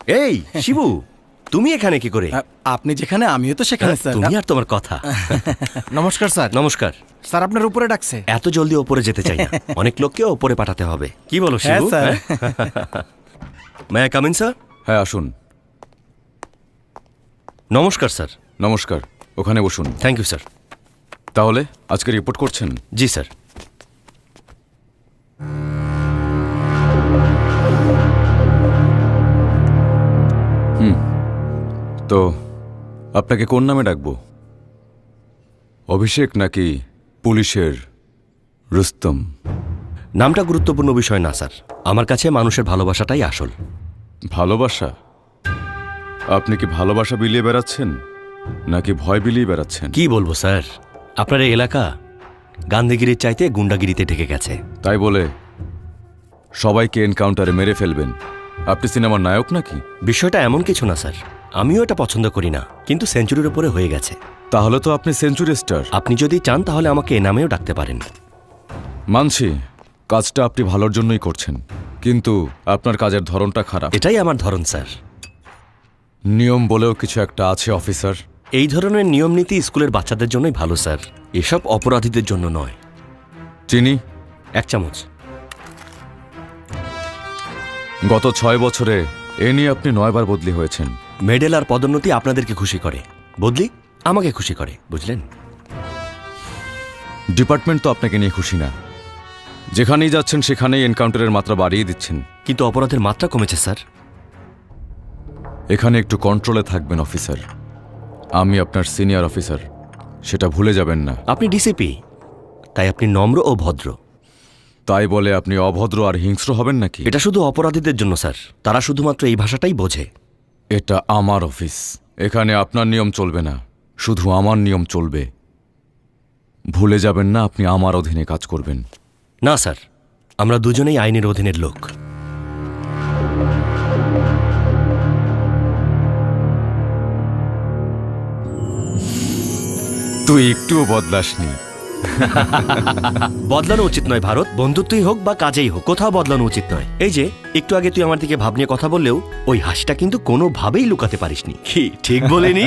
এই শিবু, তুমি এখানে কি করে? আপনি যেখানে আমিও তো সেখানে স্যার। তুমি আর তোমার কথা। নমস্কার স্যার। নমস্কার স্যার আপনার উপরে ডাকছে। এত জলদি ওপরে যেতে চাই না, অনেক লোককে ওপরে পাঠাতে হবে। কি বলো হ্যাঁ Shibu? Sir. May I come in sir? হ্যাঁ আসুন। নমস্কার স্যার। নমস্কার, ওখানে বসুন। Thank you sir. তাহলে আজকে রিপোর্ট করছেন? জি স্যার। তো আপনাকে কোন নামে ডাকবো? অভিষেক নাকি পুলিশের রুস্তম? নামটা গুরুত্বপূর্ণ বিষয় না স্যার, আমার কাছে মানুষের ভালোবাসাটাই আসল। ভালোবাসা? আপনি কি ভালোবাসা বিলিয়ে বেড়াচ্ছেন নাকি ভয় বিলিয়ে বেড়াচ্ছেন? কি বলবো স্যার, আপনার এই এলাকা গান্ধীগিরির চাইতে গুন্ডাগিরিতে ঢেকে গেছে। তাই বলে সবাইকে এনকাউন্টারে মেরে ফেলবেন? আপনি সিনেমার নায়ক নাকি? বিষয়টা এমন কিছু না স্যার, আমিও এটা পছন্দ করি না, কিন্তু সেঞ্চুরির উপরে হয়ে গেছে। তাহলে তো আপনি সেঞ্চুরি স্টার। আপনি যদি চান তাহলে আমাকে এ নামেও ডাকতে পারেন। মানছি কাজটা আপনি ভালোর জন্যই করছেন, কিন্তু আপনার কাজের ধরনটা খারাপ। এটাই আমার ধরন স্যার। নিয়ম বলেও কিছু একটা আছে অফিসার। এই ধরনের নিয়ম নীতি স্কুলের বাচ্চাদের জন্যই ভালো স্যার, এসব অপরাধীদের জন্য নয়। চিনি 1 চামচ। গত 6 বছরে এ নিয়ে আপনি 9 বার বদলি হয়েছেন। মেডেল আর পদোন্নতি আপনাদেরকে খুশি করে, বদলি আমাকে খুশি করে, বুঝলেন? ডিপার্টমেন্ট তো আপনাকে নিয়ে খুশি না। যেখানেই যাচ্ছেন সেখানেই এনকাউন্টারের মাত্রা বাড়িয়ে দিচ্ছেন। কিন্তু অপরাধের মাত্রা কমেছে স্যার। এখানে একটু কন্ট্রোলে থাকবেন অফিসার। আমি আপনার সিনিয়র অফিসার, সেটা ভুলে যাবেন না। আপনি ডিসিপি, তাই আপনি নম্র ও ভদ্র। তাই বলে আপনি অভদ্র আর হিংস্র হবেন নাকি? এটা শুধু অপরাধীদের জন্য স্যার, তারা শুধুমাত্র এই ভাষাটাই বোঝে। এটা আমার অফিস, এখানে আপনার নিয়ম চলবে না, শুধু আমার নিয়ম চলবে। ভুলে যাবেন না আপনি আমার অধীনে কাজ করবেন। না স্যার, আমরা দুজনেই আইনের অধীনের লোক। তুই একটুও বদলাসনি। বদলানো উচিত নয় ভারত, বন্ধুত্বই হোক বা কাজেই হোক, কোথাও বদলানো উচিত নয়। এই যে একটু আগে তুই আমার দিকে ভাব নিয়ে কথা বললেও ওই হাসিটা কিন্তু কোনোভাবেই লুকাতে পারিসনি। কি ঠিক বলিনি?